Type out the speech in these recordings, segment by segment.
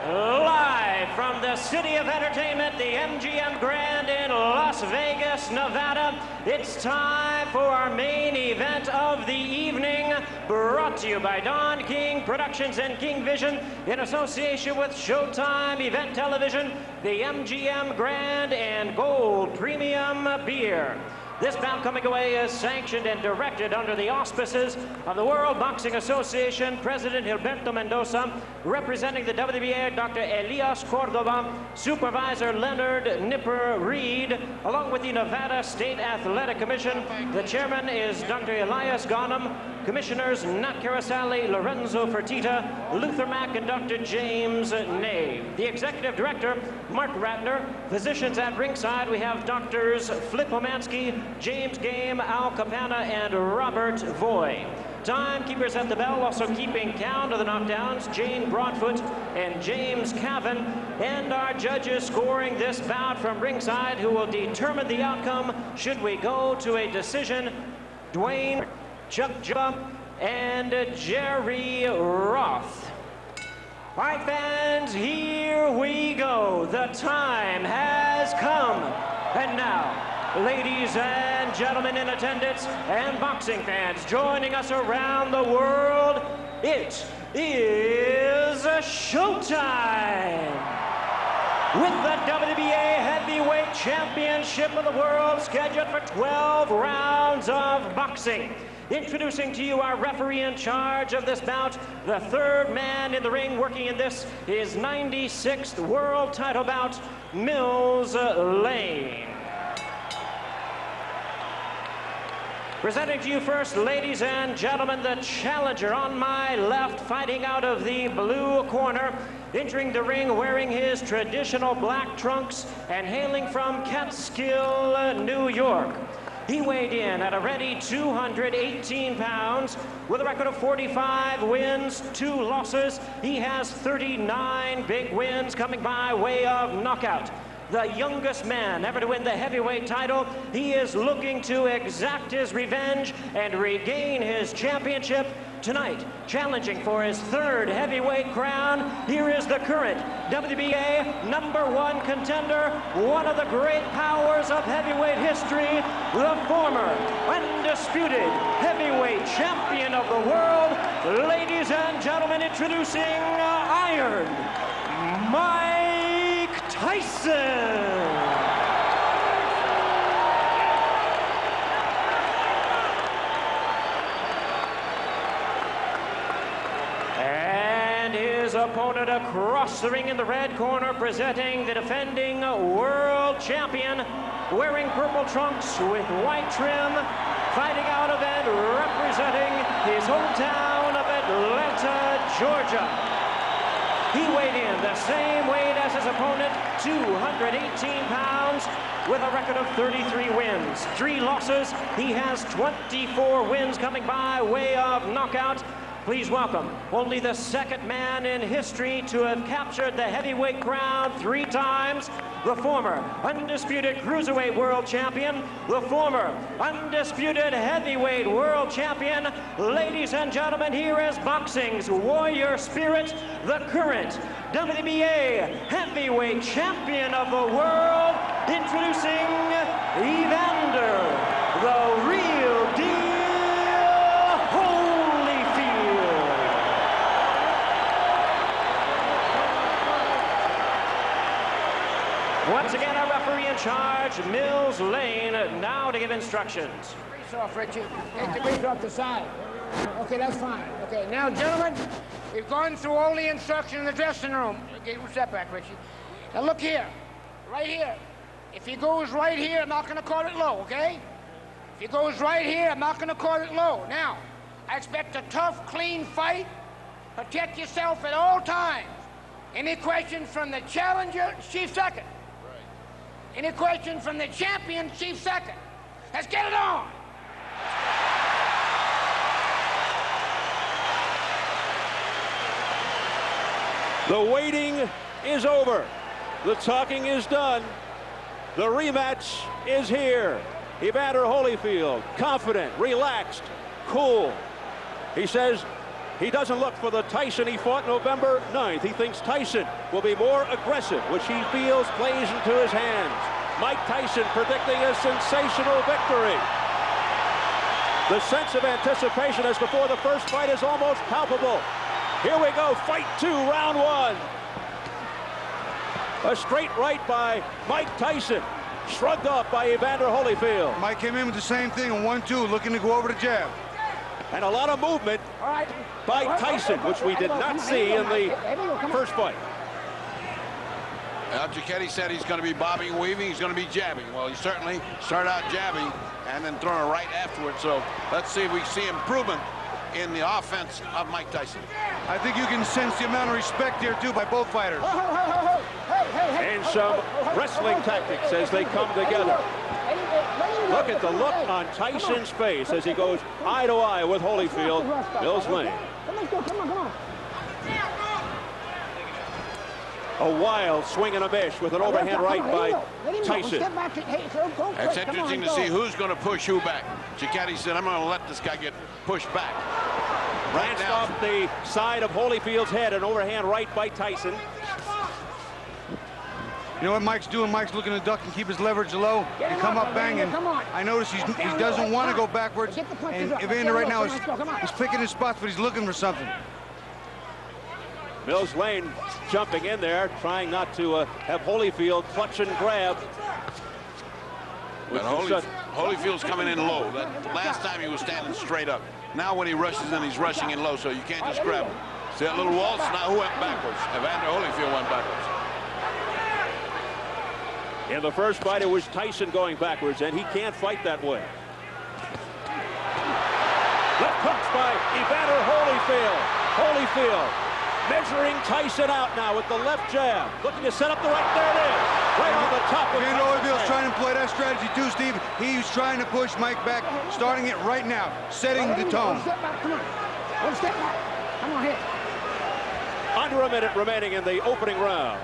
Live from the City of Entertainment, the MGM Grand in Las Vegas, Nevada, it's time for our main event of the evening, brought to you by Don King Productions and King Vision in association with Showtime Event Television, the MGM Grand and Gold Premium Beer. This bout coming away is sanctioned and directed under the auspices of the World Boxing Association, President Gilberto Mendoza, representing the WBA, Dr. Elias Cordoba, Supervisor Leonard Nipper Reed, along with the Nevada State Athletic Commission. The chairman is Dr. Elias Ghanem, commissioners Nat Carasali, Lorenzo Fertitta, Luther Mack, and Dr. James Nave. The executive director, Mark Ratner. Physicians at ringside, we have doctors Flip Omansky, James Game, Al Capana, and Robert Voy. Timekeepers at the bell, also keeping count of the knockdowns, Jane Broadfoot and James Cavan. And our judges scoring this bout from ringside, who will determine the outcome should we go to a decision, Dwayne, Chuck Jump, and Jerry Roth. All right, fans, here we go. The time has come. And now, ladies and gentlemen in attendance and boxing fans joining us around the world, it is showtime! With the WBA Heavyweight Championship of the World scheduled for 12 rounds of boxing. Introducing to you our referee in charge of this bout, the third man in the ring working in this, his 96th world title bout, Mills Lane. Presenting to you first, ladies and gentlemen, the challenger on my left, fighting out of the blue corner, entering the ring wearing his traditional black trunks and hailing from Catskill, New York. He weighed in at a ready 218 pounds with a record of 45 wins, 2 losses. He has 39 big wins coming by way of knockout. The youngest man ever to win the heavyweight title. He is looking to exact his revenge and regain his championship. Tonight, challenging for his third heavyweight crown, here is the current WBA #1 contender, one of the great powers of heavyweight history, the former undisputed heavyweight champion of the world. Ladies and gentlemen, introducing Iron Mike Tyson. His opponent across the ring in the red corner, presenting the defending world champion, wearing purple trunks with white trim, fighting out of and representing his hometown of Atlanta, Georgia. He weighed in the same weight as his opponent, 218 pounds, with a record of 33 wins, 3 losses. He has 24 wins coming by way of knockout. Please welcome only the second man in history to have captured the heavyweight crown 3 times, the former undisputed cruiserweight world champion, the former undisputed heavyweight world champion. Ladies and gentlemen, here is boxing's warrior spirit, the current WBA heavyweight champion of the world, introducing Evander, the real deal. Once again, our referee in charge, Mills Lane, now to give instructions. Brace off, Richie. Take the brace off the side. Okay, that's fine. Okay, now, gentlemen, we've gone through all the instructions in the dressing room. Okay, step back, Richie. Now, look here. Right here. If he goes right here, I'm not going to call it low, okay? If he goes right here, I'm not going to call it low. Now, I expect a tough, clean fight. Protect yourself at all times. Any questions from the challenger, chief second. Any questions from the champion, chief second? Let's get it on. The waiting is over. The talking is done. The rematch is here. Evander Holyfield, confident, relaxed, cool. He says He doesn't look for the Tyson he fought November 9th. He thinks Tyson will be more aggressive, which he feels plays into his hands. Mike Tyson predicting a sensational victory. The sense of anticipation as before the first fight is almost palpable. Here we go, fight 2, round 1. A straight right by Mike Tyson, shrugged off by Evander Holyfield. Mike came in with the same thing, a 1-2, looking to go over the jab. And a lot of movement by Tyson, which we did not see in the first fight. Giacchetti said he's going to be bobbing and weaving, he's going to be jabbing. Well, he certainly started out jabbing and then throwing a right afterwards. So let's see if we see improvement in the offense of Mike Tyson. I think you can sense the amount of respect here, too, by both fighters. And some wrestling tactics as they come together. Look at the look on Tyson's face as he goes eye to eye with Holyfield. Mills Lane. Come on. A wild swing and a miss with an overhand right by Tyson. It's interesting to see who's going to push who back. Giacchetti said, I'm going to let this guy get pushed back. Right Glanced now, off the side of Holyfield's head, an overhand right by Tyson. You know what Mike's doing? Mike's looking to duck and keep his leverage low and come up banging. I notice he doesn't want to go backwards. And Evander right now is picking his spots, but he's looking for something. Mills Lane jumping in there, trying not to have Holyfield clutch and grab. But Holyfield's coming in low. That last time he was standing straight up. Now when he rushes in, he's rushing in low, so you can't just grab him. See that little waltz? Now who went backwards? Evander Holyfield went backwards. In the first fight, it was Tyson going backwards, and he can't fight that way. Left hooks by Evander Holyfield. Holyfield measuring Tyson out now with the left jab. Looking to set up the right. There it is. Right on the top of Evander Tyson's Holyfield's head. trying to play that strategy too, Steve. He's trying to push Mike back, starting it right now, setting the tone. Step back, come on. One step back. Come on, hit. Under a minute remaining in the opening round.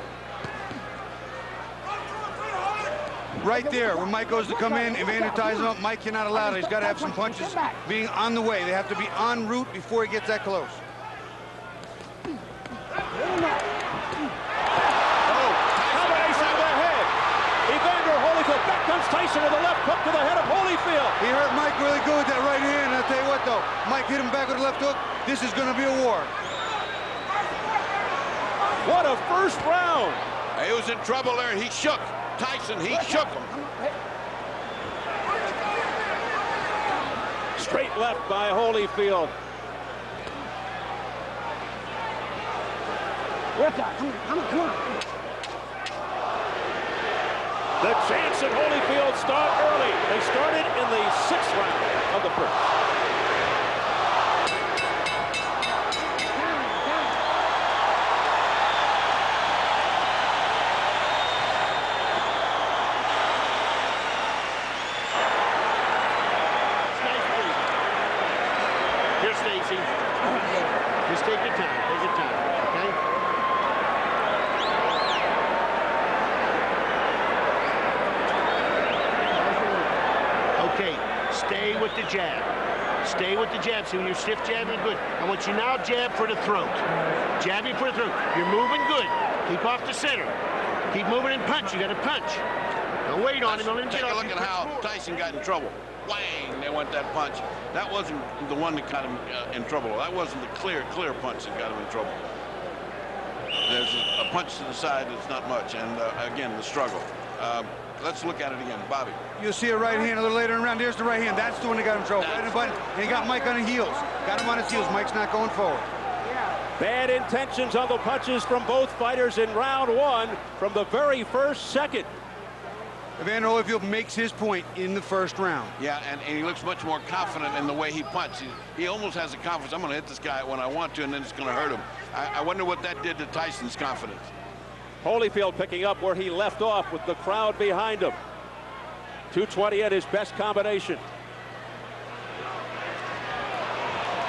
Right there, when Mike goes to come in, Evander ties him up. Mike cannot allow it. He's got to have some punches being on the way. They have to be en route before he gets that close. Combination to the head. Evander Holyfield. Back comes Tyson with a left hook to the head of Holyfield. He hurt Mike really good with that right hand. I'll tell you what, though. Mike hit him back with a left hook. This is going to be a war. What a first round. He was in trouble there. He shook Tyson. He shook him. Straight left by Holyfield. Come on. The chance of Holyfield start early. They started in the 6th round of the first. Here, Stacy. Just take your time. Take your time. Okay? Okay. Stay with the jab. Stay with the jab. See, when you're stiff jabbing, good. I want you now jab for the throat. Jabbing for the throat. You're moving good. Keep off the center. Keep moving and punch. You got to punch. Don't wait on him. Don't let him Take get a off. look at how Tyson got in trouble. Whang! They went that punch. That wasn't the one that got him in trouble. That wasn't the clear punch that got him in trouble. There's a punch to the side that's not much, and again, the struggle. Let's look at it again. Bobby. You'll see a right hand a little later in the round. There's the right hand. That's the one that got him in trouble. Right in the button. And he got Mike on the heels. Got him on his heels. Mike's not going forward. Bad intentions on the punches from both fighters in round 1 from the very first second. Evander Holyfield makes his point in the first round. Yeah, and he looks much more confident in the way he punches. He almost has the confidence. I'm going to hit this guy when I want to, and then it's going to hurt him. I wonder what that did to Tyson's confidence. Holyfield picking up where he left off with the crowd behind him. 220 at his best combination.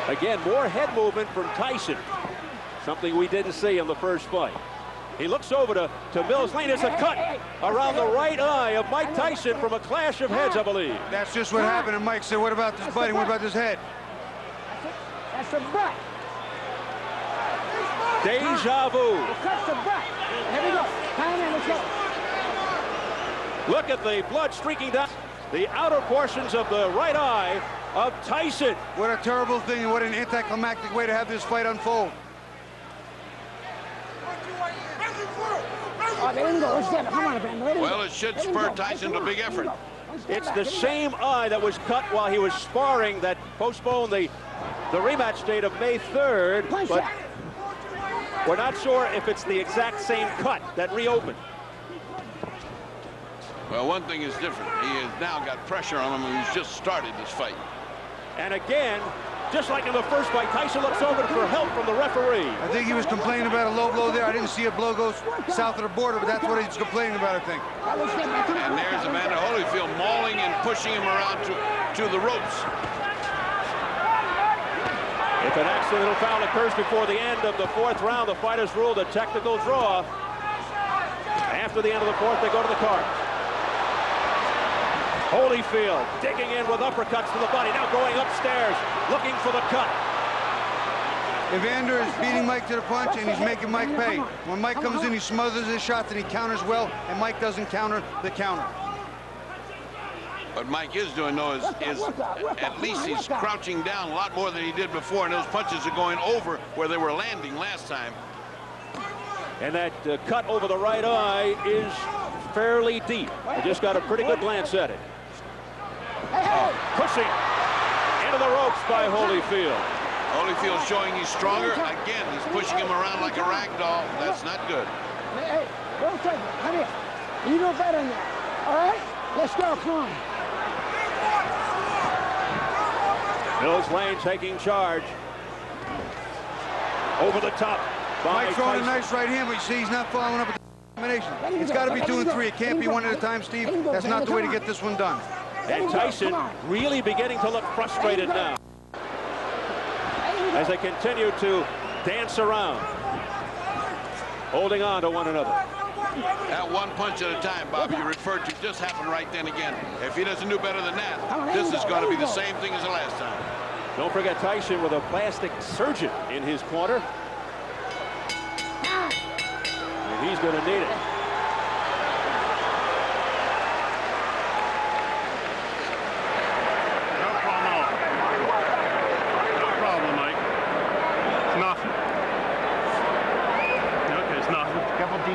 Again, more head movement from Tyson. Something we didn't see in the first fight. He looks over to Mills Lane. It's a cut around the right eye of Mike Tyson from a clash of heads, I believe. That's just what happened. And Mike said, what about this butting? What about this head? That's the butt. Deja vu. Catch the breath. Here we go. Time in, let's go. Look at the blood streaking down the outer portions of the right eye of Tyson. What a terrible thing and what an anticlimactic way to have this fight unfold. Oh, they didn't go. Let's get it. Come on, Evander. Well, it should spur Tyson to a big effort. It's the same eye that was cut while he was sparring that postponed the rematch date of May 3rd, but we're not sure if it's the exact same cut that reopened. Well, one thing is different. He has now got pressure on him, and he's just started this fight. And again, just like in the first fight, Tyson looks over for help from the referee. I think he was complaining about a low blow there. I didn't see a blow go south of the border, but that's what he's complaining about, I think. And there's Evander Holyfield mauling and pushing him around to the ropes. If an accidental foul occurs before the end of the fourth round, the fight is ruled a technical draw. After the end of the fourth, they go to the card. Holyfield digging in with uppercuts to the body, now going upstairs, looking for the cut. Evander is beating Mike to the punch, and he's making Mike pay. When Mike comes in, he smothers his shots, and he counters well, and Mike doesn't counter the counter. What Mike is doing, though, is at least he's crouching down a lot more than he did before, and those punches are going over where they were landing last time. And that cut over the right eye is fairly deep. I just got a pretty good glance at it. Pushing into the ropes by Holyfield. Holyfield showing he's stronger. Again, he's pushing him around like a rag doll. That's not good. Hey, don't take it. Come here. You know better than that. All right? Let's go. Come on. Mills Lane taking charge. Over the top. Mike throwing a nice right hand, but you see he's not following up with the combination. It's got to be 2 and 3. It can't be one at a time, Steve. That's not the way to get this one done. And Tyson really beginning to look frustrated now as they continue to dance around, holding on to one another. That one punch at a time, Bob, you referred to, just happened right then again. If he doesn't do better than that, this is going to be the same thing as the last time. Don't forget Tyson with a plastic surgeon in his corner. And he's going to need it.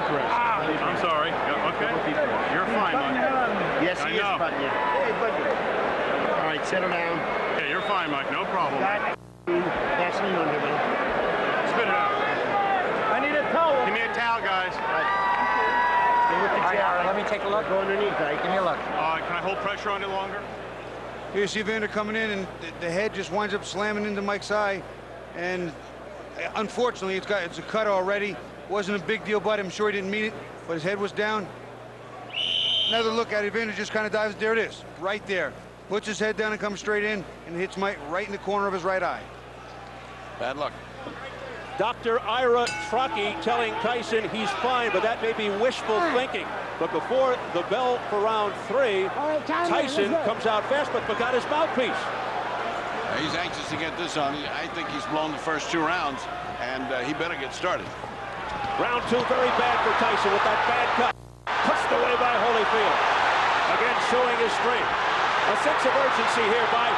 I'm sorry. Okay. You're fine, Mike. Yes, he is, buddy. Hey, buddy. All right, settle down. Okay, you're fine, Mike. No problem. Vaseline on here, buddy. Spit it out. I need a towel. Give me a towel, guys. Stay with the jab. Let me take a look. Go underneath, right? Give me a look. Can I hold pressure on it longer? Here you see Evander coming in, and the head just winds up slamming into Mike's eye. And unfortunately, it's a cut already. Wasn't a big deal, but I'm sure he didn't mean it, but his head was down. Another look at it, Evander just kind of dives. There it is, right there. Puts his head down and comes straight in, and hits Mike right in the corner of his right eye. Bad luck. Dr. Ira Trocchi telling Tyson he's fine, but that may be wishful thinking. But before the bell for round 3, Tyson comes out fast, but forgot his mouthpiece. He's anxious to get this on. I think he's blown the first 2 rounds, and he better get started. Round 2 very bad for Tyson with that bad cut. Pushed away by Holyfield. Again showing his strength. A sense of urgency here by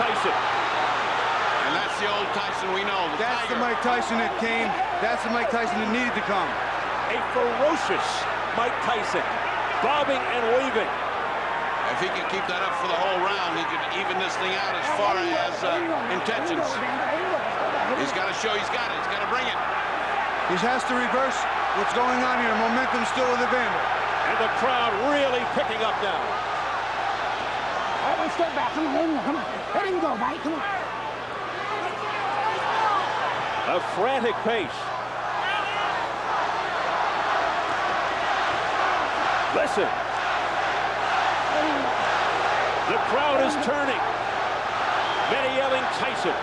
Tyson. And that's the old Tyson we know. That's the Mike Tyson that came. That's the Mike Tyson that needed to come. A ferocious Mike Tyson. Bobbing and weaving. If he can keep that up for the whole round, he could even this thing out as far as intentions. He's got to show he's got it. He's got to bring it. He has to reverse what's going on here. Momentum still with Evander. And the crowd really picking up now. All right, let's get back. Come on, come on. Let him go, Mike. Come on. A frantic pace. Listen. The crowd is turning. Many yelling Tyson.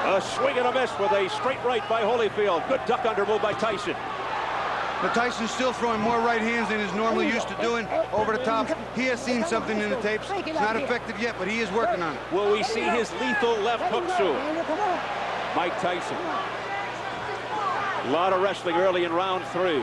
A swing and a miss with a straight right by Holyfield. Good duck under move by Tyson. But Tyson's still throwing more right hands than he's normally used to doing over the top. He has seen something in the tapes. It's not effective yet, but he is working on it. Will we see his lethal left hook soon? Mike Tyson. A lot of wrestling early in round 3.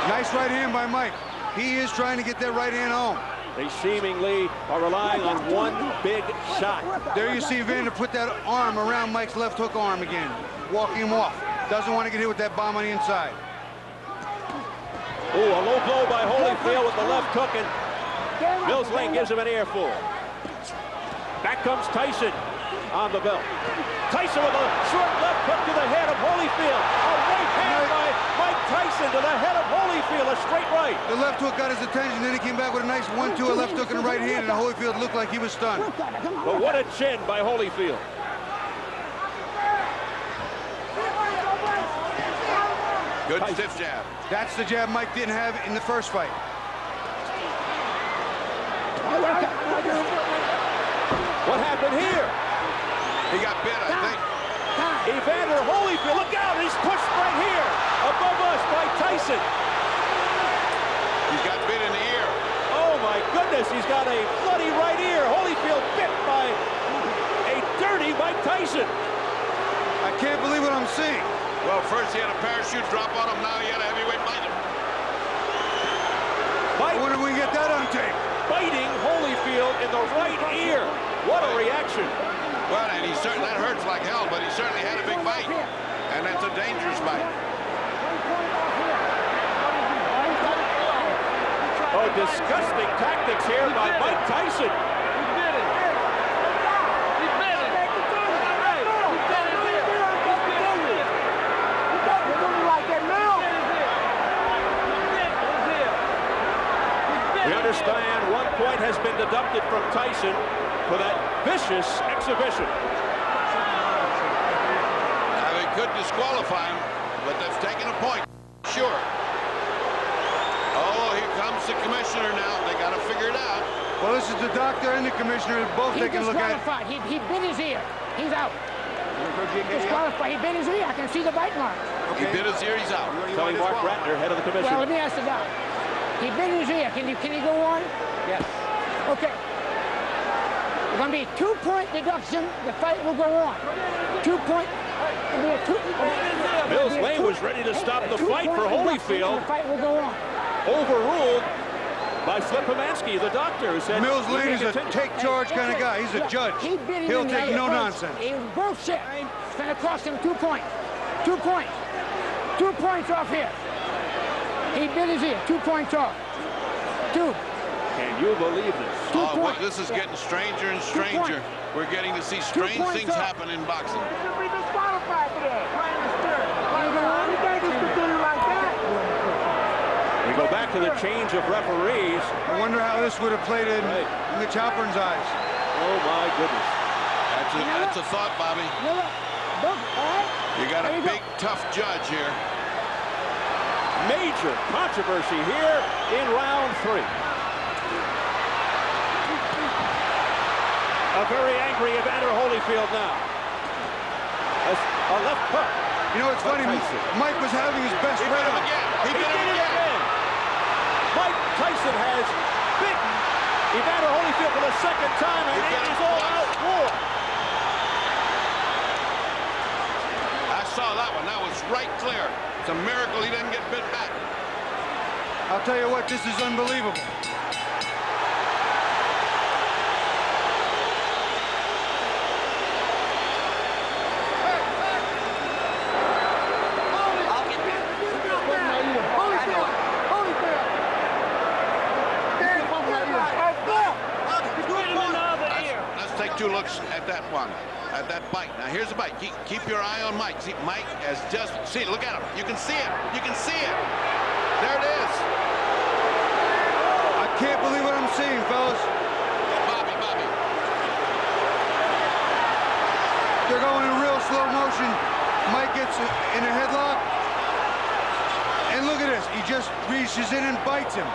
Nice right hand by Mike. He is trying to get that right hand home. They seemingly are relying on one big shot. There you see Evander put that arm around Mike's left hook arm again, walking him off. Doesn't want to get hit with that bomb on the inside. Oh, a low blow by Holyfield with the left hook, and Mills Lane gives him an earful. Back comes Tyson on the belt. Tyson with a short left hook to the head of Holyfield. A right hand by Mike Tyson to the head of Holyfield, a straight right. The left hook got his attention, then he came back with a nice 1-2, a left hook in the right hand, and Holyfield looked like he was stunned. But what a chin by Holyfield. Good stiff jab. That's the jab Mike didn't have in the first fight. What happened here? He got bit, I think. Evander Holyfield, look out, he's pushed right here, above us by Tyson. He's got bit in the ear. Oh my goodness, he's got a bloody right ear. Holyfield bit by a dirty Mike Tyson. I can't believe what I'm seeing. Well, first he had a parachute drop on him, now he had a heavyweight bite him. I wonder if we can get that on tape. Biting Holyfield in the right ear. What a reaction. Well, and he certainly, that hurts like hell, but he certainly had a big bite. And that's a dangerous bite. Oh, disgusting tactics here by Mike Tyson. We understand 1 point has been deducted from Tyson for that vicious exhibition. Now, they could disqualify him, but they've taken a point. Sure. Oh, here comes the commissioner now. They got to figure it out. Well, this is the doctor and the commissioner both taking a look at it. He bit his ear. He's out. Disqualified. He bit his ear. I can see the bite mark. He bit his ear, he's out. Tony Mark Ratner, head of the commission. Well, let me ask the doc. He bit his ear. Can he go on? Yes. Okay. It's going to be a 2-point deduction. The fight will go on. 2 point. Mills Lane was ready to stop the fight for Holyfield. The fight will go on. Overruled by Slipomansky, the doctor, who said Mills Lane is a take charge kind of guy. He's a judge. He'll take no nonsense. He was bullshit. It's going to cost him 2 points. 2 points. 2 points off here. He bit his ear. 2 points off. 2. Can you believe this? Oh, well, this is getting stranger and stranger. We're getting to see strange things happen in boxing. We go back to the change of referees. I wonder how this would have played in Mitch Halpern's eyes. Oh my goodness. That's a thought, Bobby. You got a big, tough judge here. Major controversy here in round 3. A very angry Evander Holyfield now. A left hook. You know, it's funny, Mike was having his best run. He did it again. Mike Tyson has bitten Evander Holyfield for the second time, and it is all-out war. I saw that one. That was right clear. It's a miracle he didn't get bit back. I'll tell you what, this is unbelievable. Let's take 2 looks at that one. At that bite. Now here's the bite. Keep your eye on Mike. See, Mike has just look at him. You can see it. You can see it. There it is. I can't believe what I'm seeing, fellas. Bobby. They're going in real slow motion. Mike gets in a headlock. And look at this. He just reaches in and bites him.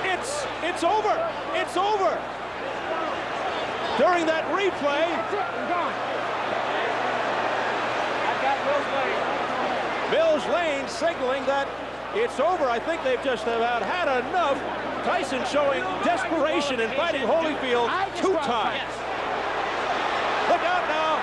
It's over. It's over. During that replay, Mills Lane signaling that it's over. I think they've just about had enough. Tyson showing desperation in fighting Holyfield 2 times. Look out now.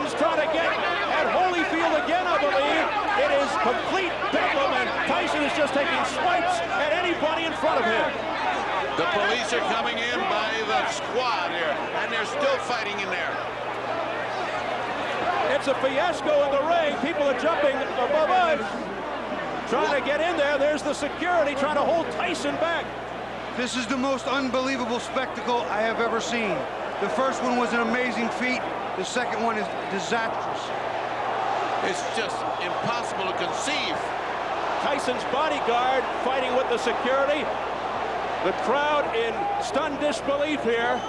Tyson's trying to get at Holyfield again, I believe. It is complete bedlam, and Tyson is just taking swipes at anybody in front of him. The police are coming in by the squad here, and they're still fighting in there. It's a fiasco in the ring. People are jumping above us, trying to get in there. There's the security trying to hold Tyson back. This is the most unbelievable spectacle I have ever seen. The first one was an amazing feat. The second one is disastrous. It's just impossible to conceive. Tyson's bodyguard fighting with the security. The crowd in stunned disbelief here.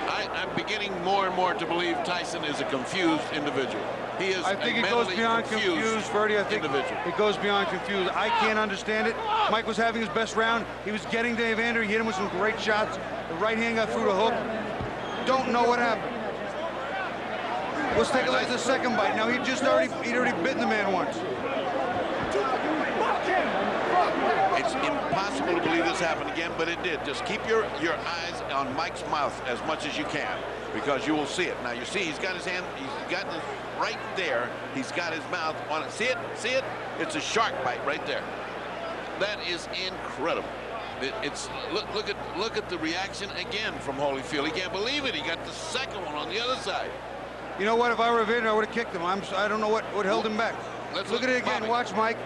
I'm beginning more and more to believe Tyson is a confused individual. He is I think it goes beyond confused, Ferdy. I think it goes beyond confused. I can't understand it. Mike was having his best round. He was getting to Evander. He hit him with some great shots. The right hand got through the hook. Don't know what happened. Let's take a look at the second bite. Now he'd already bitten the man once. It's impossible to believe this happened again, but it did. Just keep your eyes on Mike's mouth as much as you can, because you will see it. Now you see he's got his hand, he's got it right there. He's got his mouth on it. See it? See it? It's a shark bite right there. That is incredible. Look at the reaction again from Holyfield. He can't believe it. He got the second one on the other side. You know what? If I were Evander, I would have kicked him. I don't know what held him back. Let's look at it again. Bobby. Watch, Mike.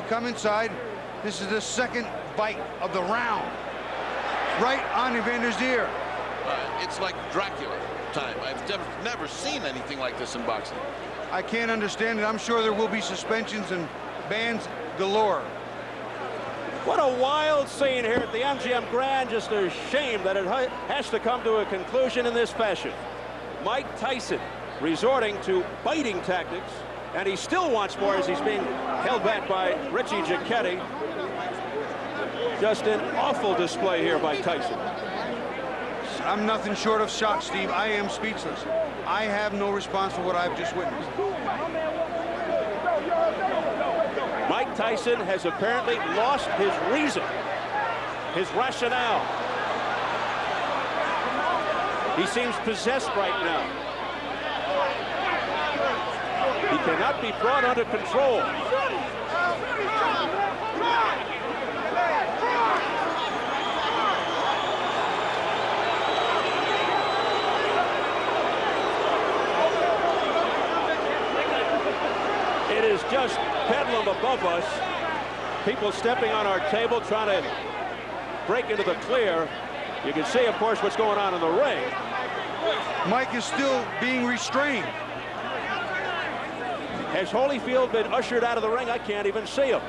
Come inside. This is the second bite of the round. Right on Evander's ear. It's like Dracula time. I've never seen anything like this in boxing. I can't understand it. I'm sure there will be suspensions and bans galore. What a wild scene here at the MGM Grand. Just a shame that it has to come to a conclusion in this fashion. Mike Tyson resorting to biting tactics, and he still wants more as he's being held back by Richie Giacchetti. Just an awful display here by Tyson. I'm nothing short of shocked, Steve. I am speechless. I have no response for what I've just witnessed. Mike Tyson has apparently lost his reason, his rationale. He seems possessed right now. He cannot be brought under control. It is just bedlam above us. People stepping on our table, trying to break into the clear. You can see, of course, what's going on in the ring. Mike is still being restrained. Has Holyfield been ushered out of the ring? I can't even see him.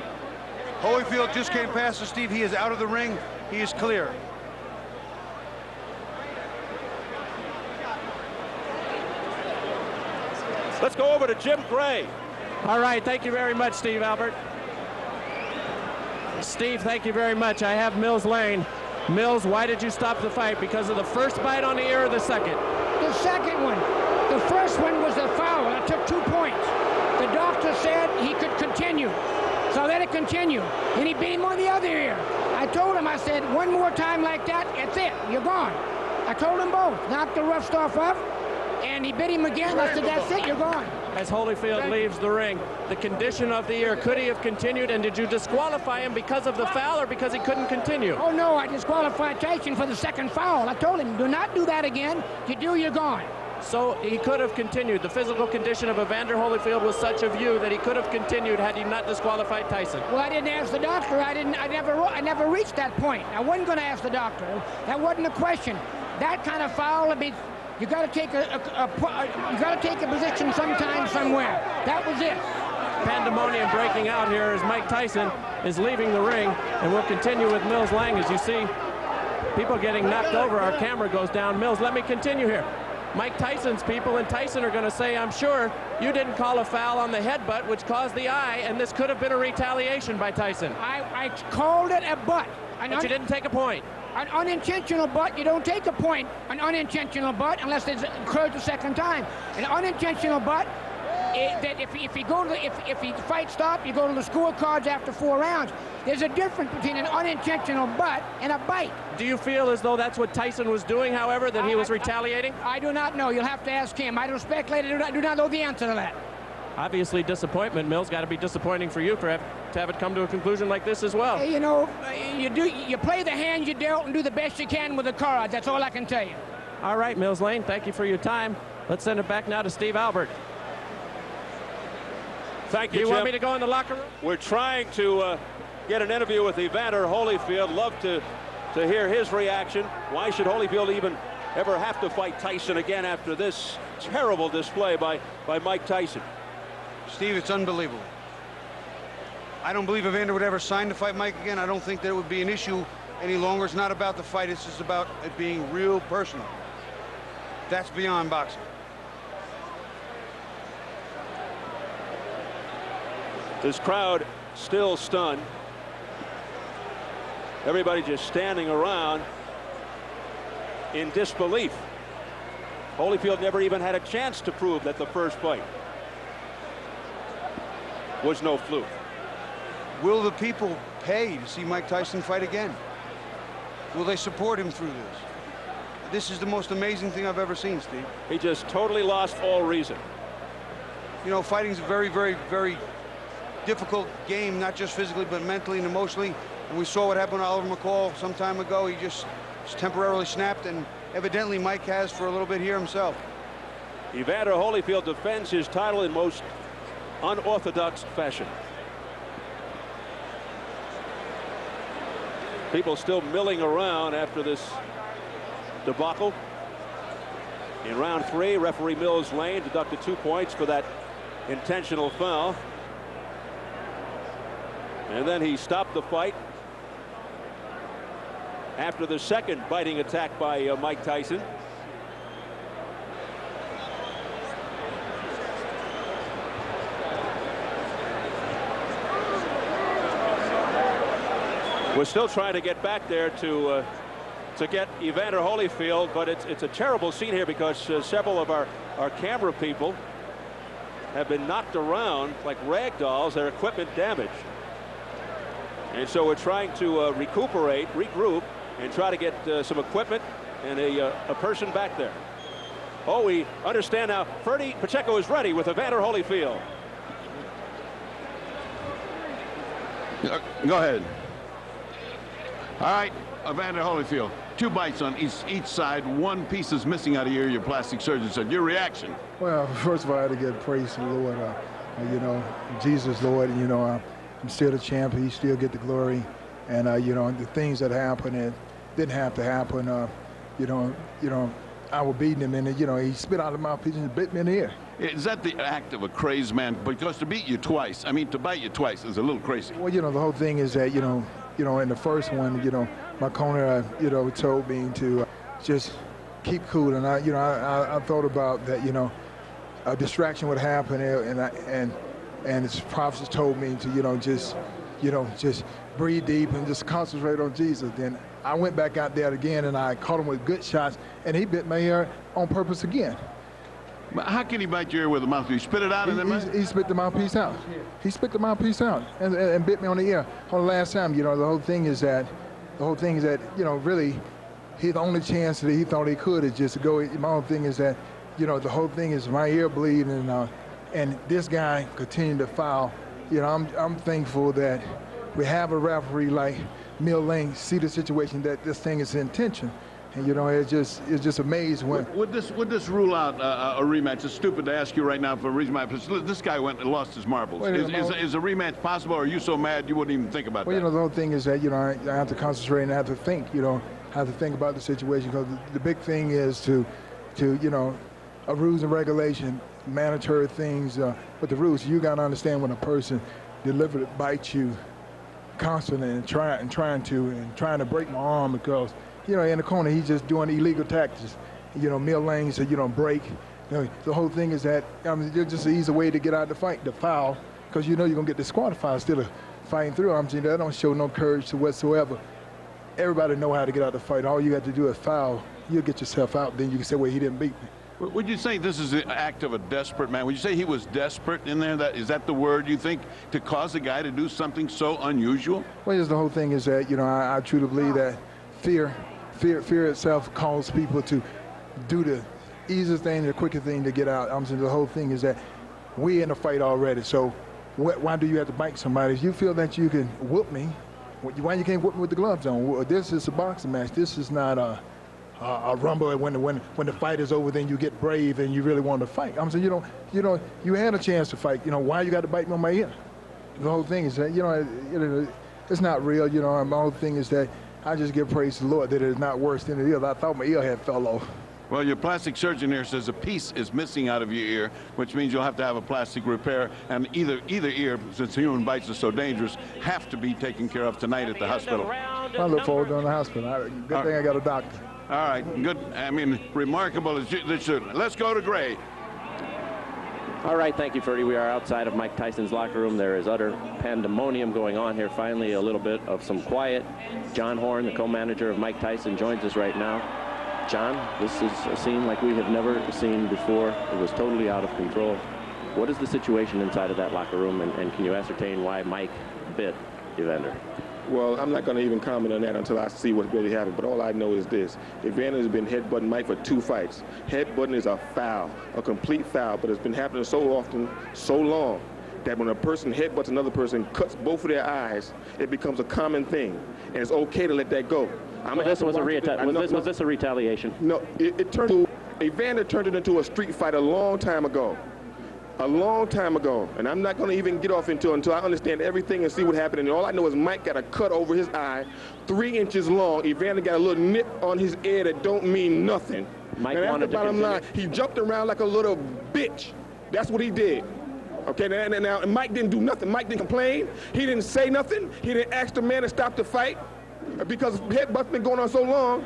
Holyfield just came past us, Steve. He is out of the ring. He is clear. Let's go over to Jim Gray. All right, thank you very much, Steve Albert. Steve, thank you very much. I have Mills Lane. Mills, why did you stop the fight? Because of the first bite on the ear or the second? The second one. The first one was a foul. I took 2 points. The doctor said he could continue. So let it continue. And he beat him on the other ear. I told him, I said, one more time like that, it's it. You're gone. I told them both. Knocked the rough stuff off. And he bit him again. I said, that's it. You're gone. As Holyfield leaves the ring, the condition of the ear, could he have continued? And did you disqualify him because of the foul or because he couldn't continue? Oh, no, I disqualified Tyson for the second foul. I told him, do not do that again. If you do, you're gone. So he could have continued. The physical condition of Evander Holyfield was such a view that he could have continued had he not disqualified Tyson. Well, I didn't ask the doctor. I never reached that point. I wasn't going to ask the doctor. That wasn't a question. That kind of foul would be. You got to take a position sometime somewhere. That was it. Pandemonium breaking out here as Mike Tyson is leaving the ring, and we'll continue with Mills Lang. As you see, people getting knocked over. Our camera goes down. Mills, let me continue here. Mike Tyson's people and Tyson are going to say, I'm sure you didn't call a foul on the headbutt, which caused the eye, and this could have been a retaliation by Tyson. I called it a butt. But you didn't take a point. An unintentional butt, you don't take a point. An unintentional butt unless it occurred the second time. An unintentional butt, that if he fight stop, you go to the scorecards after 4 rounds. There's a difference between an unintentional butt and a bite. Do you feel as though that's what Tyson was doing, however, that he was retaliating? I do not know. You'll have to ask him. I don't speculate. I do not know the answer to that. Obviously, disappointment, Mills. Got to be disappointing for you to have it come to a conclusion like this as well. You know, you play the hand you dealt and do the best you can with the cards. That's all I can tell you. All right, Mills Lane, thank you for your time. Let's send it back now to Steve Albert. Thank you, Do you Jim. want me to go in the locker room? We're trying to get an interview with Evander Holyfield. Love to hear his reaction. Why should Holyfield even ever have to fight Tyson again after this terrible display by Mike Tyson? Steve, it's unbelievable. I don't believe Evander would ever sign to fight Mike again. I don't think that it would be an issue any longer. It's not about the fight. It's just about it being real personal. That's beyond boxing. This crowd still stunned. Everybody just standing around in disbelief. Holyfield never even had a chance to prove that the first fight was no fluke. Will the people pay to see Mike Tyson fight again? Will they support him through this? This is the most amazing thing I've ever seen, Steve. He just totally lost all reason. You know, fighting's a very, very, very difficult game, not just physically, but mentally and emotionally. And we saw what happened to Oliver McCall some time ago. He just temporarily snapped, and evidently Mike has for a little bit here himself. Evander Holyfield defends his title in most unorthodox fashion. People still milling around after this debacle. In round 3, referee Mills Lane deducted 2 points for that intentional foul. And then he stopped the fight after the second biting attack by Mike Tyson. We're still trying to get back there to get Evander Holyfield, but it's a terrible scene here because several of our camera people have been knocked around like rag dolls, their equipment damaged. And so we're trying to recuperate, regroup, and try to get some equipment and a person back there. Oh, we understand now. Ferdy Pacheco is ready with Evander Holyfield. Go ahead. All right, Evander Holyfield. 2 bites on each side. 1 piece is missing out of your plastic surgeon said. Your reaction? Well, first of all, I had to give praise to the Lord. You know, Jesus, Lord, you know, I'm still the champ. He still get the glory. And, you know, the things that happened, it didn't have to happen. You know, I was beating him, and, you know, he spit out of my mouthpiece and bit me in the ear. Is that the act of a crazed man? Because to beat you twice, I mean, to bite you twice is a little crazy. Well, you know, the whole thing is that, you know, in the first one, you know, my corner, you know, told me to just keep cool. And I thought about that, you know, a distraction would happen, and his prophets told me to, just breathe deep and just concentrate on Jesus. Then I went back out there again, and I caught him with good shots, and he bit my ear on purpose again. How can he bite your ear with a mouthpiece? Spit it out and then he spit the mouthpiece out. He spit the mouthpiece out and bit me on the ear. On the last time, you know, the whole thing is that, you know, really, the only chance that he thought he could is just to go. My whole thing is that, you know, the whole thing is my ear bleeding, and this guy continued to foul. You know, I'm thankful that we have a referee like Mill Lane see the situation that this thing is intention. And, you know, it's just amazing when. Would this rule out a rematch? It's stupid to ask you right now for a reason. This guy went and lost his marbles. Is a rematch possible, or are you so mad you wouldn't even think about that? Well, you know, the whole thing is that, you know, I have to concentrate and I have to think, you know, about the situation, because the big thing is to you know, a rules and regulation, mandatory things, but the rules, you got to understand when a person deliberately bites you constantly and trying to break my arm because, you know, in the corner, he's just doing illegal tactics. You know, Mill Lane said, you don't break. You know, the whole thing is that, it's just an easy way to get out of the fight, the foul, because you know you're going to get disqualified instead of fighting through. I'm saying that don't show no courage to whatsoever. Everybody know how to get out of the fight. All you got to do is foul. You'll get yourself out. Then you can say, well, he didn't beat me. Would you say this is an act of a desperate man? Would you say he was desperate in there? Is that the word you think, to cause a guy to do something so unusual? Well, just the whole thing is that, you know, I truly believe that fear itself calls people to do the easiest thing, the quickest thing to get out. I'm saying the whole thing is that we're in a fight already. So why do you have to bite somebody? If you feel that you can whoop me, why you can't whoop me with the gloves on? This is a boxing match. This is not a rumble. When the fight is over, then you get brave and you really want to fight. I'm saying you had a chance to fight. You know, why you got to bite me on my ear? The whole thing is that, you know, it's not real. You know, my whole thing is that I just give praise to the Lord that it is not worse than it is. I thought my ear had fell off. Well, your plastic surgeon here says a piece is missing out of your ear, which means you'll have to have a plastic repair, and either ear, since human bites are so dangerous, have to be taken care of tonight at the hospital. I look forward to the hospital. Good thing I got a doctor. All right, good. I mean, remarkable as this should. Let's go to Gray. All right, thank you, Ferdy. We are outside of Mike Tyson's locker room. There is utter pandemonium going on here. Finally, a little bit of some quiet. John Horn, the co-manager of Mike Tyson, joins us right now. John, this is a scene like we have never seen before. It was totally out of control. What is the situation inside of that locker room, and can you ascertain why Mike bit Evander? Well, I'm not going to even comment on that until I see what really happened, but all I know is this. Evander has been headbutting Mike for 2 fights. Headbutting is a foul, a complete foul, but it's been happening so often, so long, that when a person headbutts another person, cuts both of their eyes, it becomes a common thing, and it's okay to let that go. Was this a retaliation? No, Evander turned it into a street fight a long time ago. A long time ago, and I'm not going to even get off until I understand everything and see what happened. And all I know is Mike got a cut over his eye, 3 inches long. Evander got a little nip on his ear that don't mean nothing. Mike and wanted that's the bottom line. He jumped around like a little bitch. That's what he did. Okay, now Mike didn't do nothing. Mike didn't complain. He didn't say nothing. He didn't ask the man to stop the fight because headbutt's been going on so long.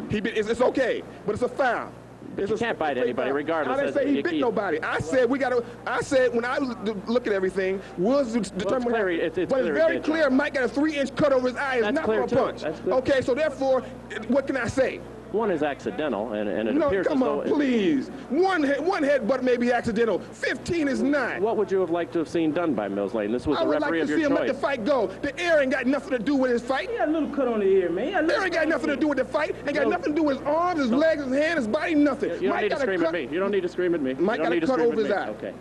It's okay, but it's a foul. You can't bite anybody, regardless. I didn't say he bit nobody. I said when I look at everything, we'll determine. It's very clear. Mike got a 3-inch cut over his eye. It's not for a punch. Okay, so therefore, what can I say? One is accidental, and it no, appears come as on, please. One headbutt may be accidental. 15 is not. What would you have liked to have seen done by Mills Lane? This was the referee of your choice. I would like to see him let the fight go. The ear ain't got nothing to do with his fight. He had a little cut on the ear, man. There ain't got nothing to do with the fight. Ain't got nothing to do with his arms, his legs, his hand, his body, nothing. You don't need to scream at me. You don't need to scream at me. Mike got a cut over his eye. Okay.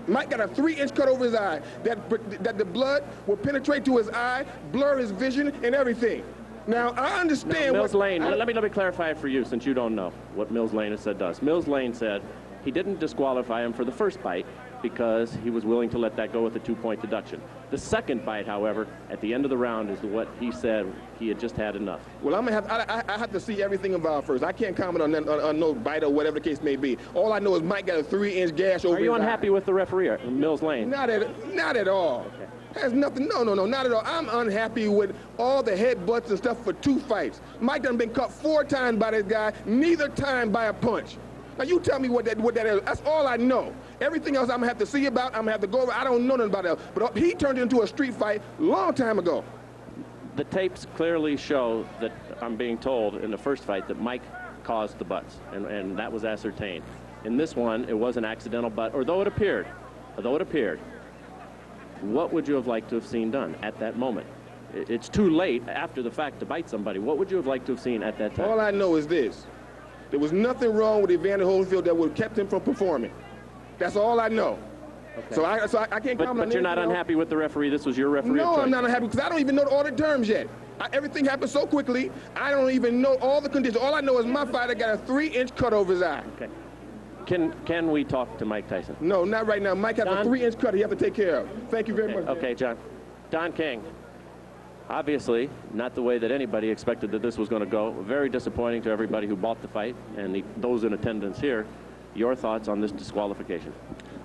Mike got a 3-inch cut over his eye. That the blood will penetrate to his eye, blur his vision, and everything. Now, I understand Mills Lane, let me clarify it for you, since you don't know what Mills Lane has said to us. Mills Lane said he didn't disqualify him for the first bite because he was willing to let that go with a 2-point deduction. The second bite, however, at the end of the round is what he said he had just had enough. Well, I have to see everything involved first. I can't comment on no bite or whatever the case may be. All I know is Mike got a 3-inch gash over his eye. Are you unhappy with the referee, Mills Lane? Not at all. Okay. Has nothing, no, not at all. I'm unhappy with all the headbutts and stuff for 2 fights. Mike done been cut 4 times by this guy, neither time by a punch. Now you tell me what that is. That's all I know. Everything else I'm gonna have to see about, I'm gonna have to go over. I don't know nothing about that. But he turned it into a street fight a long time ago. The tapes clearly show that, I'm being told, in the first fight that Mike caused the butts, and that was ascertained. In this one, it was an accidental butt, although it appeared. What would you have liked to have seen done at that moment? It's too late after the fact to bite somebody. What would you have liked to have seen at that time? All I know is this. There was nothing wrong with Evander Holyfield that would have kept him from performing. That's all I know. Okay. So I can't comment on But you're not unhappy with the referee? This was your referee? No, I'm not unhappy because I don't even know all the terms yet. Everything happened so quickly, I don't even know all the conditions. All I know is my fighter got a 3-inch cut over his eye. Okay. Can we talk to Mike Tyson? No, not right now. Mike has a 3-inch cut he has to take care of. Thank you very much. Okay, John. Don King. Obviously, not the way that anybody expected that this was going to go. Very disappointing to everybody who bought the fight and those in attendance here. Your thoughts on this disqualification?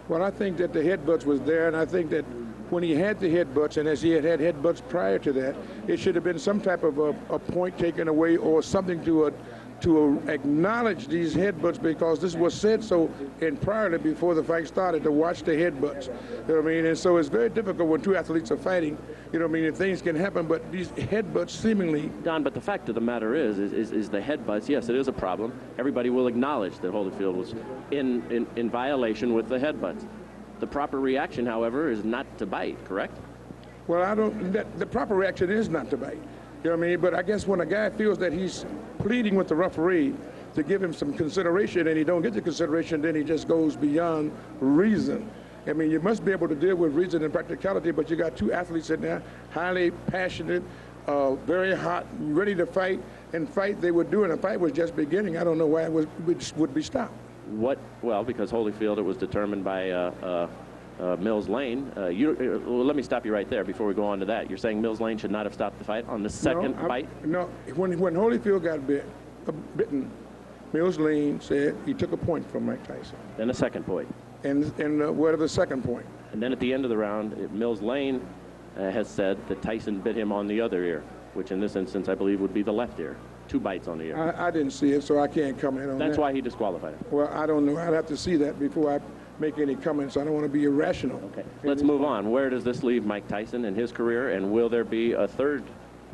Well, I think that the headbutts was there, and I think that when he had the headbutts, and as he had headbutts prior to that, it should have been some type of a point taken away or something to to acknowledge these headbutts, because this was said so priorly before the fight started, to watch the headbutts. You know what I mean? And so it's very difficult when two athletes are fighting. You know what I mean? And things can happen, but these headbutts seemingly. Don, but the fact of the matter is the headbutts. Yes, it is a problem. Everybody will acknowledge that Holyfield was in violation with the headbutts. The proper reaction, however, is not to bite. Correct? Well, the proper reaction is not to bite. You know what I mean? But I guess when a guy feels that he's pleading with the referee to give him some consideration and he don't get the consideration, then he just goes beyond reason. I mean, you must be able to deal with reason and practicality, but you got two athletes in there, highly passionate, very hot, ready to fight, and fight they were doing. The fight was just beginning. I don't know why it would be stopped. What? Well, because Holyfield, it was determined by Mills Lane. Well, let me stop you right there before we go on to that. You're saying Mills Lane should not have stopped the fight on the second bite? No, when Holyfield got bitten, Mills Lane said he took a point from Mike Tyson. Then a second point. And what of the second point? And then at the end of the round, Mills Lane has said that Tyson bit him on the other ear, which in this instance I believe would be the left ear. 2 bites on the ear. I didn't see it, so I can't comment on that. That's why he disqualified him. Well, I don't know. I'd have to see that before I make any comments. I don't want to be irrational. Okay, let's move on. Where does this leave Mike Tyson in his career, and will there be a third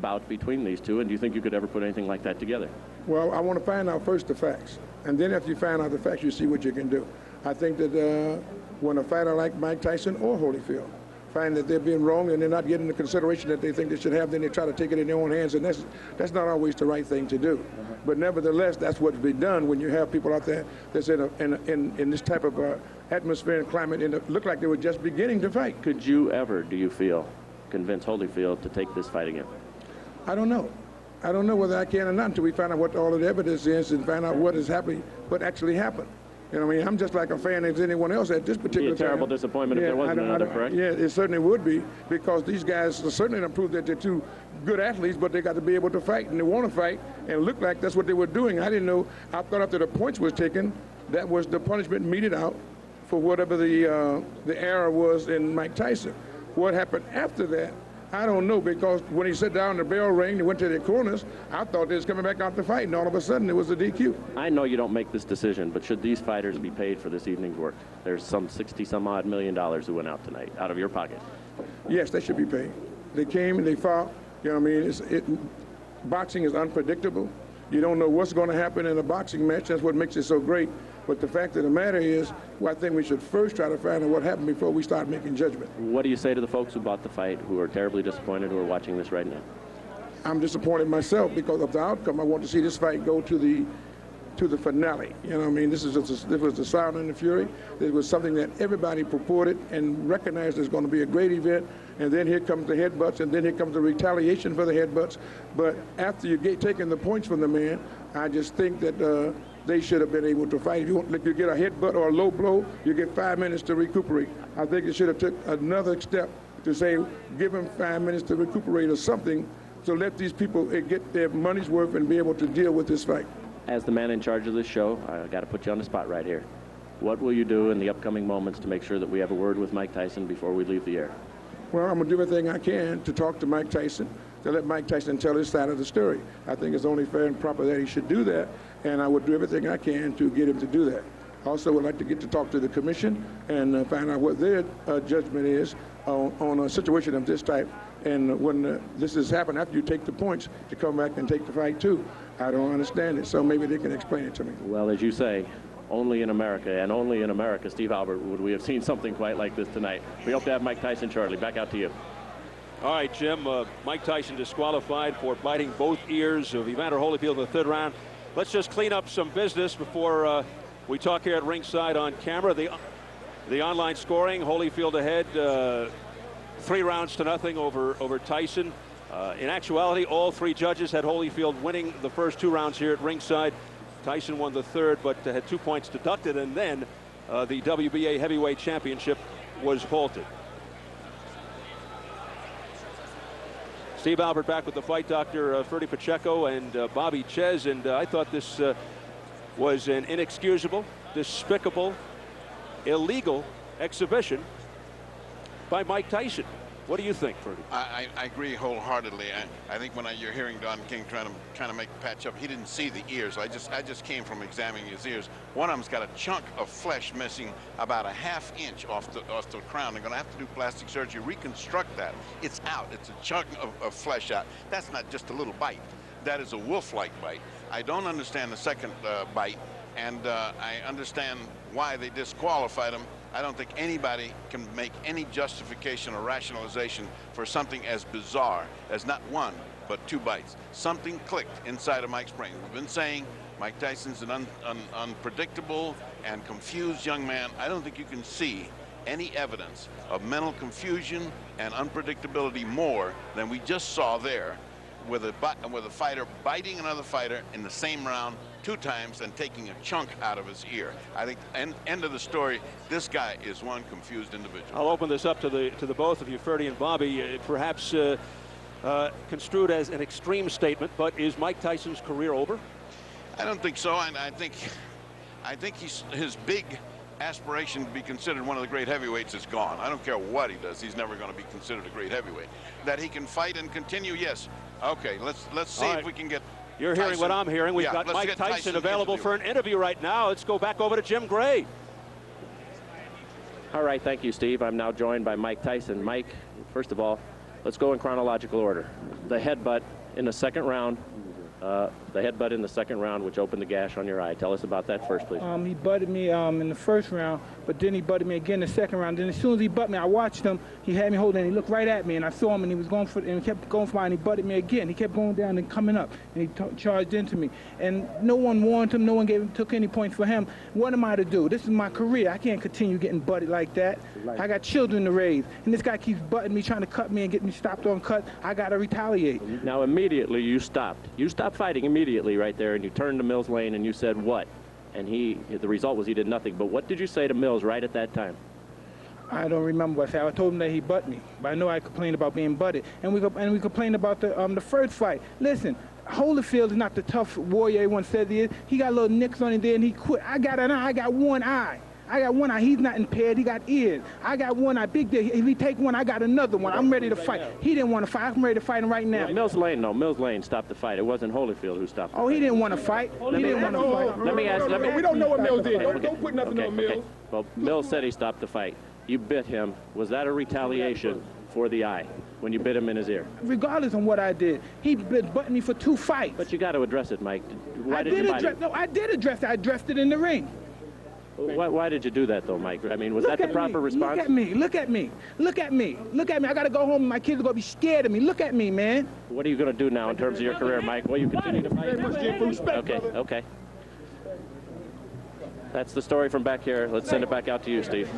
bout between these two, and do you think you could ever put anything like that together? Well, I want to find out first the facts, and then after you find out the facts, you see what you can do. I think that when a fighter like Mike Tyson or Holyfield find that they're being wrong and they're not getting the consideration that they think they should have, then they try to take it in their own hands, and that's not always the right thing to do. But nevertheless, that's what's been done when you have people out there that's in this type of atmosphere and climate, and it looked like they were just beginning to fight. Could you ever, do you feel, convince Holyfield to take this fight again? I don't know. I don't know whether I can or not until we find out what all of the evidence is and find out what is happening, what actually happened. You know what I mean? I'm just like a fan as anyone else at this particular time. It'd be a terrible disappointment if there wasn't another, correct? Yeah, it certainly would be, because these guys certainly don't prove that they're two good athletes, but they got to be able to fight, and they want to fight, and it looked like that's what they were doing. I didn't know. I thought after the points was taken, that was the punishment meted out for whatever the error was in Mike Tyson. What happened after that, I don't know, because when he sat down, the bell rang, they went to their corners, I thought they was coming back out to fight, and all of a sudden it was a DQ. I know you don't make this decision, but should these fighters be paid for this evening's work? There's some $60-some-odd million who went out tonight, out of your pocket. Yes, they should be paid. They came and they fought. You know what I mean? Boxing is unpredictable. You don't know what's going to happen in a boxing match. That's what makes it so great. But the fact of the matter is, well, I think we should first try to find out what happened before we start making judgment. What do you say to the folks who bought the fight, who are terribly disappointed, who are watching this right now? I'm disappointed myself because of the outcome. I want to see this fight go to the finale. You know what I mean? This was the Sound and the Fury. It was something that everybody purported and recognized as going to be a great event. And then here comes the headbutts, and then here comes the retaliation for the headbutts. But after you get taking the points from the man, I just think that they should have been able to fight. If you get a headbutt or a low blow, you get 5 minutes to recuperate. I think it should have took another step to say, give them 5 minutes to recuperate or something, to let these people get their money's worth and be able to deal with this fight. As the man in charge of this show, I got to put you on the spot right here. What will you do in the upcoming moments to make sure that we have a word with Mike Tyson before we leave the air? Well, I'm going to do everything I can to talk to Mike Tyson, to let Mike Tyson tell his side of the story. I think it's only fair and proper that he should do that, and I would do everything I can to get him to do that. Also, would like to get to talk to the commission and find out what their judgment is on a situation of this type. And when this has happened, after you take the points, to come back and take the fight too. I don't understand it, so maybe they can explain it to me. Well, as you say, only in America, and only in America, Steve Albert, would we have seen something quite like this tonight. We hope to have Mike Tyson shortly. Back out to you. All right, Jim. Mike Tyson disqualified for biting both ears of Evander Holyfield in the third round. Let's just clean up some business before we talk here at ringside on camera. The online scoring, Holyfield ahead 3-0 over Tyson. In actuality, all 3 judges had Holyfield winning the first 2 rounds here at ringside. Tyson won the third, but had 2 points deducted, and then the WBA heavyweight championship was halted. Steve Albert back with the fight doctor, Ferdy Pacheco and Bobby Ches, and I thought this was an inexcusable, despicable, illegal exhibition by Mike Tyson. What do you think, Ferdy? I agree wholeheartedly. I think when you're hearing Don King trying to make the patch up, he didn't see the ears. I just came from examining his ears. One of them's got a chunk of flesh missing about a ½ inch off the crown. They're going to have to do plastic surgery, reconstruct that. It's out. It's a chunk of flesh out. That's not just a little bite. That is a wolf-like bite. I don't understand the second bite, and I understand why they disqualified him. I don't think anybody can make any justification or rationalization for something as bizarre as not one, but 2 bites. Something clicked inside of Mike's brain. We've been saying Mike Tyson's an unpredictable and confused young man. I don't think you can see any evidence of mental confusion and unpredictability more than we just saw there with a fighter biting another fighter in the same round 2 times and taking a chunk out of his ear. I think, end of the story, this guy is one confused individual. I'll open this up to the both of you, Ferdy and Bobby. Perhaps construed as an extreme statement, but is Mike Tyson's career over? I don't think so. And I think his big aspiration to be considered one of the great heavyweights is gone. I don't care what he does. He's never going to be considered a great heavyweight. That he can fight and continue, yes. Okay, let's see if we can get You're Tyson. hearing what I'm hearing. We've got Mike Tyson available for an interview right now. Let's go back over to Jim Gray. All right, thank you, Steve. I'm now joined by Mike Tyson. Mike, first of all, let's go in chronological order. The headbutt in the second round. Which opened the gash on your eye. Tell us about that first, please. He butted me in the first round, but then he butted me again in the second round. Then as soon as he butted me, I watched him. He had me holding, and he looked right at me, and I saw him, and he was going for it, and he kept going for mine. He butted me again. He kept going down and coming up, and he charged into me. And no one warned him. No one took any points for him. What am I to do? This is my career. I can't continue getting butted like that. I got children to raise, and this guy keeps butting me, trying to cut me and get me stopped on cut. I got to retaliate. Now, immediately you stopped. You stopped fighting immediately right there, and you turned to Mills Lane and you said what? And the result was he did nothing. But what did you say to Mills right at that time? I don't remember what I said. I told him that he butted me, but I know I complained about being butted. And we complained about the first fight. Listen, Holyfield is not the tough warrior everyone says he is. He got little nicks on him there, and he quit. I got an eye. I got one eye. I got one eye. He's not impaired. He got ears. I got one eye. Big deal. If he take one, I got another one. I'm ready to fight. He didn't want to fight. I'm ready to fight him right now. Yeah, Mills Lane, no. Mills Lane stopped the fight. It wasn't Holyfield who stopped the fight. He didn't want to fight. He didn't want to fight. Let me ask. We don't know what Mills did. Don't put nothing on Mills. Okay. Well, Mills said he stopped the fight. You bit him. Was that a retaliation for the eye when you bit him in his ear? Regardless of what I did, he butted me for 2 fights. But you got to address it, Mike. Why did you bite him? No, I did address it. I addressed it in the ring. Why did you do that, though, Mike? I mean, was that the proper response? Look at me. Look at me. Look at me. Look at me. I got to go home and my kids are going to be scared of me. Look at me, man. What are you going to do now in terms of your career, Mike? Will you continue to fight? Okay. That's the story from back here. Let's send it back out to you, Steve.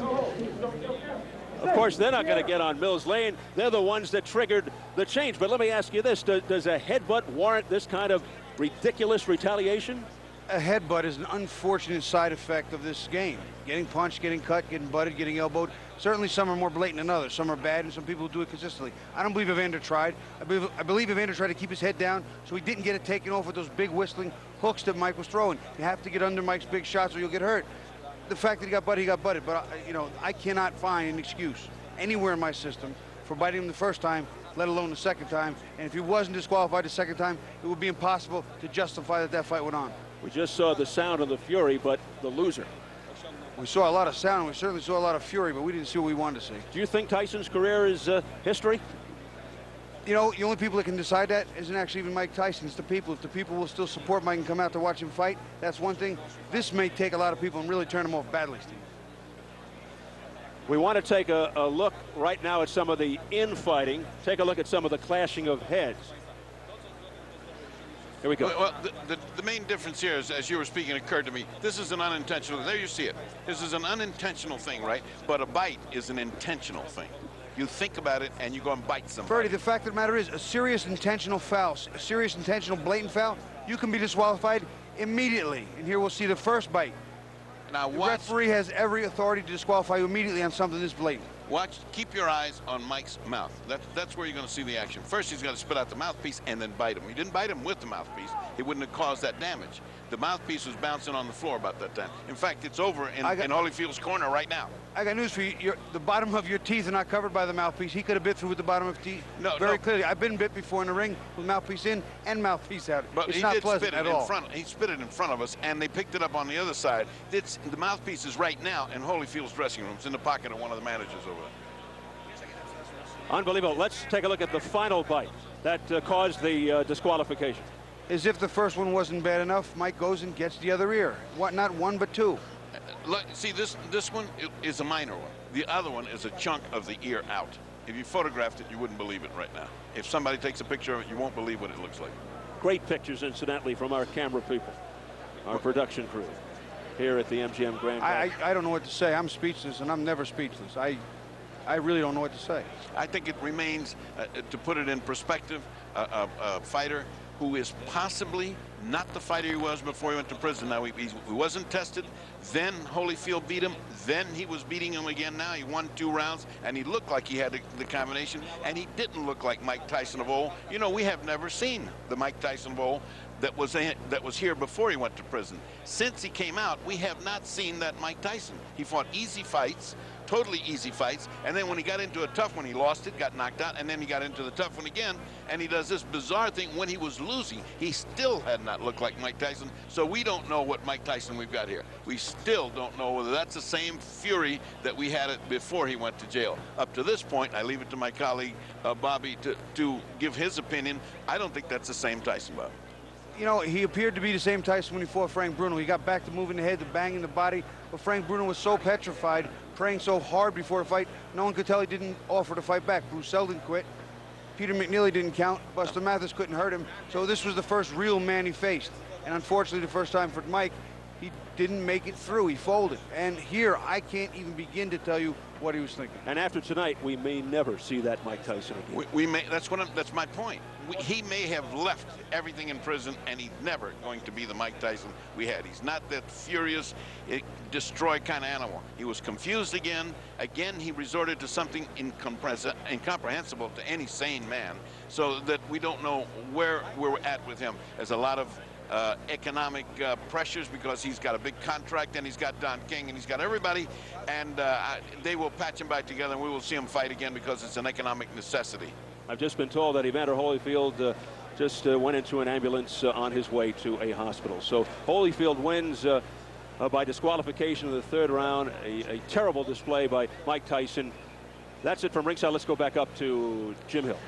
Of course, they're not going to get on Mills Lane. They're the ones that triggered the change. But let me ask you this. Does a headbutt warrant this kind of ridiculous retaliation? A headbutt is an unfortunate side effect of this game. Getting punched, getting cut, getting butted, getting elbowed. Certainly some are more blatant than others. Some are bad, and some people do it consistently. I don't believe Evander tried. I believe Evander tried to keep his head down so he didn't get it taken off with those big whistling hooks that Mike was throwing. You have to get under Mike's big shots or you'll get hurt. The fact that he got butted. But, I cannot find an excuse anywhere in my system for biting him the first time, let alone the second time. And if he wasn't disqualified the second time, it would be impossible to justify that fight went on. We just saw the sound of the fury, but the loser. We saw a lot of sound. We certainly saw a lot of fury, but we didn't see what we wanted to see. Do you think Tyson's career is history? The only people that can decide that isn't actually even Mike Tyson. It's the people. If the people will still support Mike and come out to watch him fight, that's one thing. This may take a lot of people and really turn them off badly, Steve. We want to take a look right now at some of the infighting. Take a look at some of the clashing of heads. Here we go. Well, the main difference here is, as you were speaking, occurred to me. This is an unintentional. There you see it. This is an unintentional thing, right? But a bite is an intentional thing. You think about it and you go and bite somebody. Ferdy, the fact of the matter is, a serious intentional foul, a serious intentional blatant foul, you can be disqualified immediately. And here we'll see the first bite. Now the watch. referee has every authority to disqualify you immediately on something this blatant. Watch. Keep your eyes on Mike's mouth. That's where you're going to see the action. First, he's got to spit out the mouthpiece and then bite him. He didn't bite him with the mouthpiece. it wouldn't have caused that damage. The mouthpiece was bouncing on the floor about that time. In fact, it's over in Holyfield's corner right now. I got news for you. The bottom of your teeth are not covered by the mouthpiece. He could have bit through with the bottom of teeth very clearly. I've been bit before in the ring with mouthpiece in and mouthpiece out. But it's he not did pleasant spit it at all. in front. He spit it in front of us, and they picked it up on the other side. The mouthpiece is right now in Holyfield's dressing room. It's in the pocket of one of the managers over there. Unbelievable. Let's take a look at the final bite that caused the disqualification. As if the first one wasn't bad enough, Mike goes and gets the other ear. Not one, but two. Look, see, this one is a minor one. The other one is a chunk of the ear out. If you photographed it, you wouldn't believe it right now. If somebody takes a picture of it, you won't believe what it looks like. Great pictures, incidentally, from our camera people, our production crew here at the MGM Grand Garden. I don't know what to say. I'm speechless, and I'm never speechless. I really don't know what to say. I think it remains, to put it in perspective, a fighter who is possibly not the fighter he was before he went to prison. Now, he wasn't tested. Then Holyfield beat him. Then he was beating him again. Now he won 2 rounds, and he looked like he had the combination, and he didn't look like Mike Tyson of old. You know, we have never seen the Mike Tyson of old that was here before he went to prison. Since he came out, we have not seen that Mike Tyson. He fought easy fights, totally easy fights, and then when he got into a tough one, he lost it, got knocked out, and then he got into the tough one again, and he does this bizarre thing. When he was losing, he still had not looked like Mike Tyson, so we don't know what Mike Tyson we've got here. We still don't know whether that's the same fury that we had it before he went to jail. Up to this point, I leave it to my colleague Bobby to give his opinion. I don't think that's the same Tyson, Bob. You know, he appeared to be the same Tyson when he fought Frank Bruno. He got back to moving the head, to banging the body, but Frank Bruno was so petrified, praying so hard before the fight, no one could tell he didn't offer to fight back. Bruce Seldon quit. Peter McNeely didn't count. Buster Mathis couldn't hurt him. So this was the first real man he faced. And unfortunately, the first time for Mike, he didn't make it through. He folded. And here, I can't even begin to tell you what he was thinking. And after tonight, we may never see that Mike Tyson again. We may. That's my point. He may have left everything in prison, and he's never going to be the Mike Tyson we had. He's not that furious, destroy kind of animal. He was confused again. Again, he resorted to something incomprehensible to any sane man, so that we don't know where we're at with him. There's a lot of economic pressures because he's got a big contract, and he's got Don King, and he's got everybody, and they will patch him back together, and we will see him fight again because it's an economic necessity. I've just been told that Evander Holyfield just went into an ambulance on his way to a hospital. So Holyfield wins by disqualification in the 3rd round. A terrible display by Mike Tyson. That's it from ringside. Let's go back up to Jim Hill.